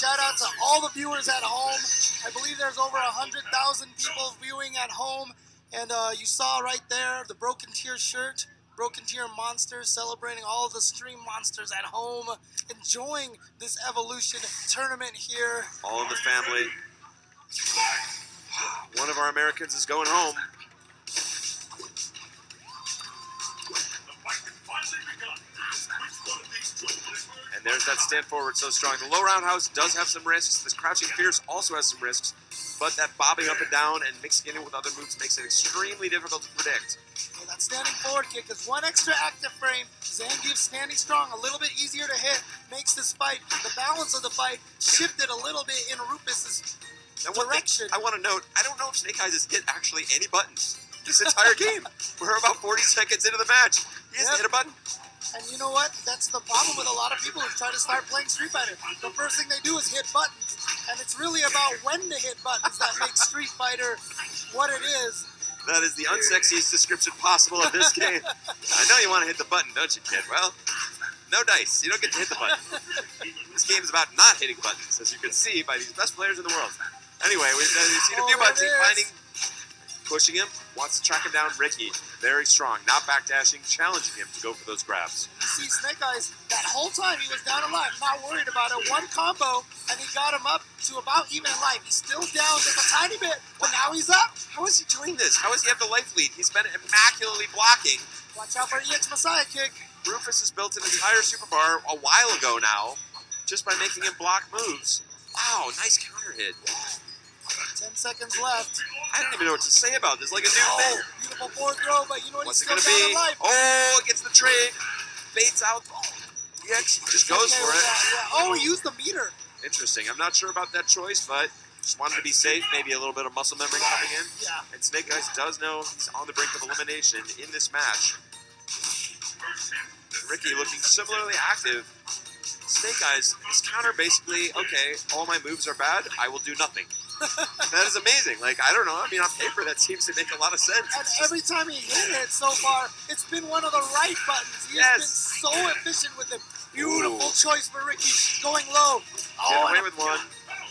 shout out to all the viewers at home. I believe there's over 100,000 people viewing at home. And you saw right there the Broken Tier shirt, Broken Tier Monsters, celebrating all the stream monsters at home, enjoying this Evolution tournament here. All in the family. One of our Americans is going home. And there's that stand forward so strong. The low roundhouse does have some risks. This crouching fierce also has some risks. But that bobbing up and down and mixing it in with other moves makes it extremely difficult to predict. Yeah, that standing forward kick is one extra active frame. Zangief standing strong, a little bit easier to hit, makes this fight, the balance of the fight, shifted a little bit in Rufus's direction. I want to note, I don't know if Snake Eyez has hit actually any buttons this entire game. We're about 40 seconds into the match. He hasn't hit a button. And you know what? That's the problem with a lot of people who try to start playing Street Fighter. The first thing they do is hit buttons. And it's really about when to hit buttons that makes Street Fighter what it is. That is the unsexiest description possible of this game. I know you want to hit the button, don't you, kid? Well, no dice. You don't get to hit the button. This game is about not hitting buttons, as you can see by these best players in the world. Anyway, we've seen a few buttons. He's pushing him, wants to track him down. Ricky, very strong, not backdashing, challenging him to go for those grabs. You see Snake Eyez, that whole time he was down in life, not worried about it. One combo, and he got him up to about even in life. He's still down just a tiny bit, but now he's up. How is he doing this? How does he have the life lead? He's been immaculately blocking. Watch out for EX Messiah kick. Rufus has built an entire super bar a while ago now, just by making him block moves. Wow, nice counter hit. 10 seconds left. I don't even know what to say about this. Like a new thing. Beautiful forward throw, but you know what? What's He's it still going to be? down in life. Oh, it gets the trade. Baits out. EX just goes for it. Yeah. Oh, he used the meter. Interesting. I'm not sure about that choice, but just wanted to be safe. Maybe a little bit of muscle memory coming in. Yeah. And Snake Eyez does know he's on the brink of elimination in this match. Ricky looking similarly active. Snake Eyez, his counter basically, okay, all my moves are bad, I will do nothing. That is amazing. Like, I don't know, I mean, on paper, that seems to make a lot of sense. And every time he hit it so far, it's been one of the right buttons. He has been so efficient with it. Beautiful choice for Ricky, going low. Get away with one.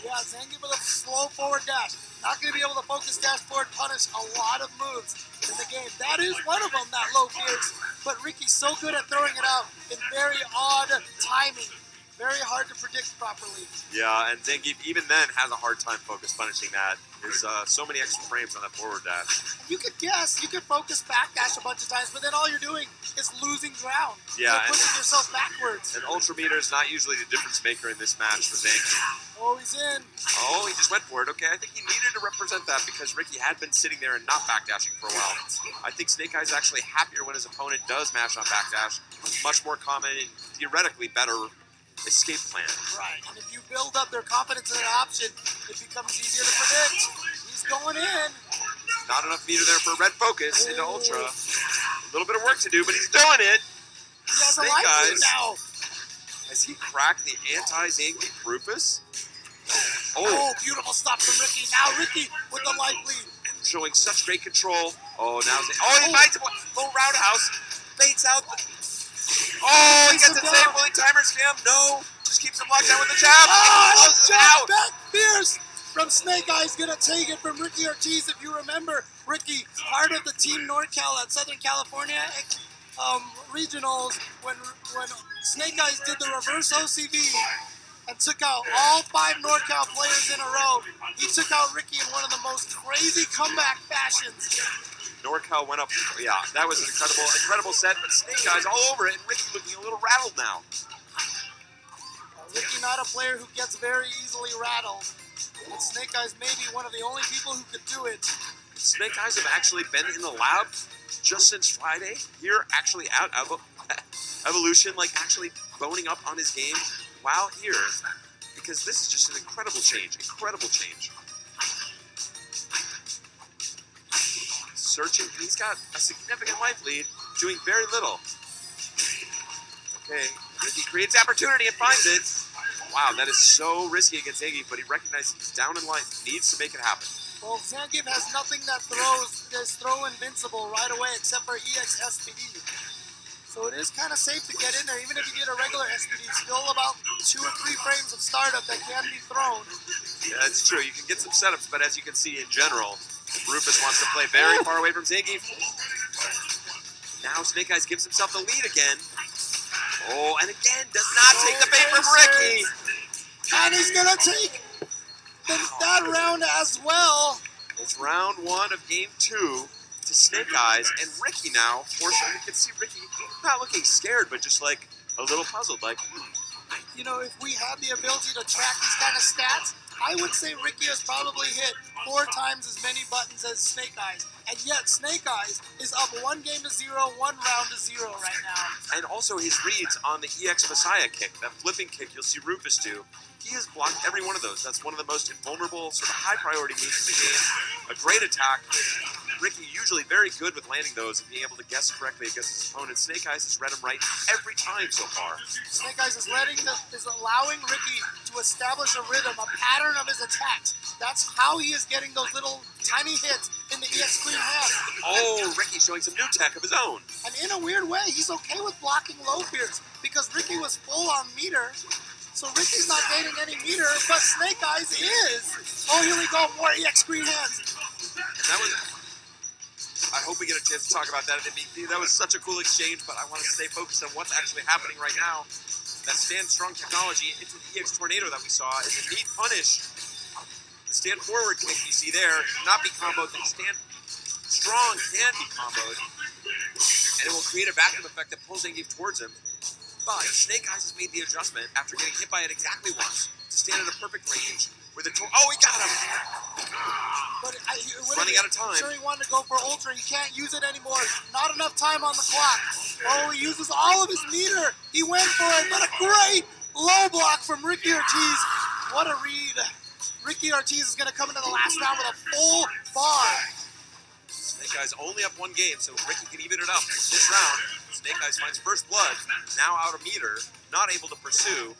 Yeah, Zangief with a slow forward dash. Not going to be able to focus dash forward, punish a lot of moves in the game. That is one of them, that low fierce. But Ricky's so good at throwing it out in very odd timing. Very hard to predict properly. Yeah, and Zangief even then has a hard time focus punishing that. There's so many extra frames on that forward dash. You could guess, you could focus backdash a bunch of times, but then all you're doing is losing ground. Yeah, you're pushing yourself backwards. And Ultra Meter is not usually the difference maker in this match for Zangief. Oh, he's in. Oh, he just went for it. Okay, I think he needed to represent that because Ricky had been sitting there and not backdashing for a while. I think Snake Eyez is actually happier when his opponent does mash on backdash. Much more common and theoretically better escape plan. Right, and if you build up their confidence in an option, it becomes easier to predict. He's going in. Not enough meter there for red focus into Ultra. A little bit of work to do, but he's doing it. He has Snake a life Eyez, lead now. has he cracked the anti-Zangief Rufus? Oh, beautiful stop from Ricky. Now Ricky with the life lead. Showing such great control. Oh, now he finds a little roundhouse. Baits out the... Oh, he gets disabling timer scam. No, just keeps him locked down with the jab. Oh, Closes it out. back fierce from Snake Eyez. Gonna take it from Ricky Ortiz. If you remember, Ricky, part of the Team NorCal at Southern California regionals when Snake Eyez did the reverse OCV and took out all 5 NorCal players in a row. He took out Ricky in one of the most crazy comeback fashions. NorCal went up. Yeah, that was an incredible set, but Snake Eyez all over it, and Ricky looking a little rattled now. Ricky not a player who gets very easily rattled, but Snake Eyez may be one of the only people who could do it. Snake Eyez have actually been in the lab just since Friday, here actually at Evolution, like actually boning up on his game while here, because this is just an incredible change. Searching, he's got a significant life lead, doing very little. Okay, Ricky creates opportunity and finds it. Wow, that is so risky against Zangief, but he recognizes he's down in life, needs to make it happen. Well, Zangief has nothing that throws, is throw invincible right away except for EX SPD. So it is kind of safe to get in there, even if you get a regular SPD. Still about 2 or 3 frames of startup that can be thrown. Yeah, that's true. You can get some setups, but as you can see in general, Rufus wants to play very far away from Zangief. Now Snake Eyes gives himself the lead again. Oh, and again, does not take the bait from Ricky. And he's going to take that round as well. It's round 1 of game 2 to Snake Eyes, and Ricky now, you can see Ricky not looking scared, but just like a little puzzled, like, You know, if we had the ability to track these kind of stats, I would say Ricky has probably hit 4 times as many buttons as Snake Eyes. And yet Snake Eyes is up 1 game to 0, 1 round to 0 right now. and also his reads on the EX Messiah kick, that flipping kick you'll see Rufus do. He has blocked every one of those. That's one of the most invulnerable, sort of high-priority moves in the game. A great attack. Ricky usually very good with landing those and being able to guess correctly against his opponent. Snake Eyes has read him right every time so far. Snake Eyes is allowing Ricky to establish a rhythm, a pattern of his attacks. That's how he is getting those little tiny hits in the EX clean hand. Oh, Ricky showing some new tech of his own. And in a weird way, he's okay with blocking low fears because Ricky was full on meter. So Ricky's not gaining any meter, but Snake Eyes is. Oh, here we go, more EX green hands. That was. I hope we get a chance to talk about that at MVP. That was such a cool exchange, but I want to stay focused on what's actually happening right now. That stand strong technology into the EX Tornado that we saw is a neat punish. The stand forward kick you see there cannot be comboed. The stand strong can be comboed, and it will create a vacuum effect that pulls Zangief towards him. But Snake Eyes has made the adjustment after getting hit by it exactly once to stand at a perfect range where the oh, he got him! But Running out of time. Sure, he wanted to go for Ultra. He can't use it anymore. Not enough time on the clock. Oh, he uses all of his meter. He went for it, but a great low block from Ricky Ortiz. What a read. Ricky Ortiz is going to come into the last round with a full bar. Snake Eyes only up 1 game, so Ricky can even it up. This round, Snake Eyes finds first blood, now out of meter, not able to pursue.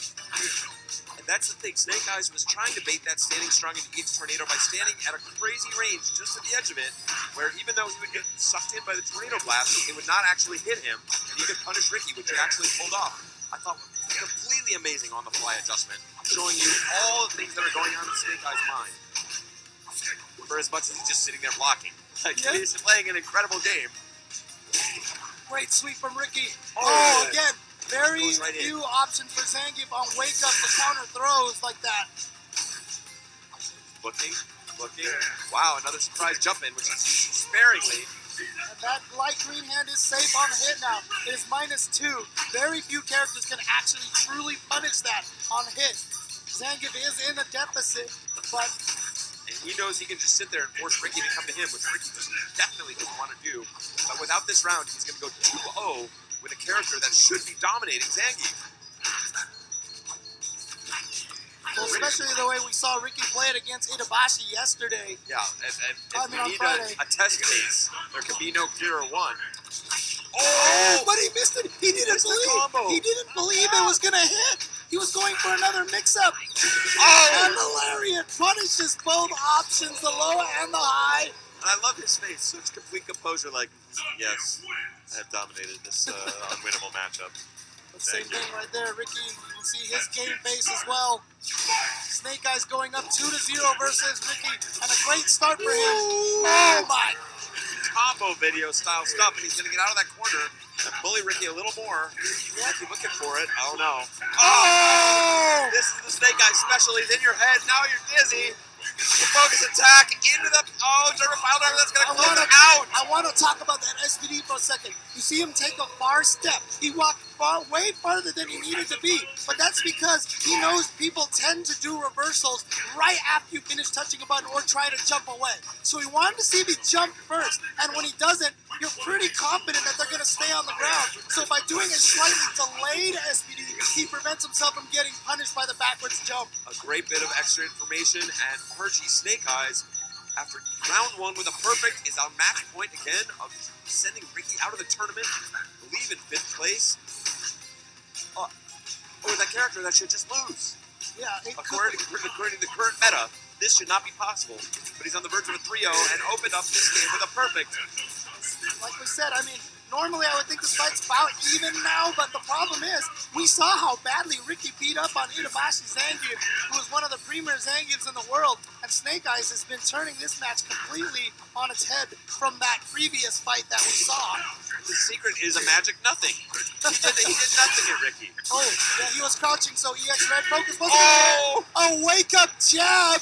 And that's the thing, Snake Eyes was trying to bait that standing strong into EX Tornado by standing at a crazy range just at the edge of it, where even though he would get sucked in by the Tornado Blast, it would not actually hit him, and he could punish Ricky, which he actually pulled off. I thought completely amazing on the fly adjustment, showing you all the things that are going on in Snake Eyes' mind. For as much as he's just sitting there blocking. Like, Yep. He's playing an incredible game. Great sweep from Ricky. Oh, again, very Goes right few options for Zangief on wake up to counter throws like that. Looking. Wow, another surprise jump in, which is sparingly. And that light green hand is safe on the hit now. It is -2. Very few characters can actually truly punish that on hit. Zangief is in a deficit, but And he knows he can just sit there and force Ricky to come to him, which Ricky just definitely doesn't want to do. But without this round, he's going to go 2-0 with a character that should be dominating Zangief. well, especially the way we saw Ricky play it against Itabashi yesterday. Yeah, and I mean, on we need Friday. a test case. There can be no clearer one. Oh, but he missed it. He didn't Missed the combo. believe. He didn't believe it was gonna hit. He was going for another mix-up. Oh! And the lariat punishes both options, the low and the high. And I love his face, such complete composure, like, yes, I have dominated this unwinnable matchup. The same thing right there, Ricky. You can see his game face as well. Snake Eyes going up 2-0 versus Ricky, and a great start for him. Oh my! Combo video style stuff, and he's going to get out of that corner and bully Ricky a little more. Ricky looking for it. Oh no. Oh! This is the Snake Eyes special. He's in your head. Now you're dizzy. The focus attack into the German pile driver. That's going to close it out. I want to talk about that SPD for a second. You see him take a far step. He walked way farther than he needed to be, but that's because he knows people tend to do reversals right after you finish touching a button or try to jump away. So he wanted to see if he jumped first, and when he doesn't, you're pretty confident that they're going to stay on the ground. So by doing a slightly delayed SPD, he prevents himself from getting punished by the backwards jump. A great bit of extra information, and Hershey Snake Eyes, after round 1 with a perfect, is on match point again of sending Ricky out of the tournament, I believe in 5th place. Or that character that should just lose. Yeah, it According to the current meta, this should not be possible. But he's on the verge of a 3-0 and opened up this game with a perfect. like we said, I mean, Normally, I would think this fight's about even now, but the problem is, we saw how badly Ricky beat up on Itabashi Zangief, who is one of the premier Zangiefs in the world, and Snake Eyez has been turning this match completely on its head from that previous fight that we saw. The secret is a magic nothing. He did nothing at Ricky. Oh, yeah, he was crouching, so EX Red focus. Oh! A wake-up jab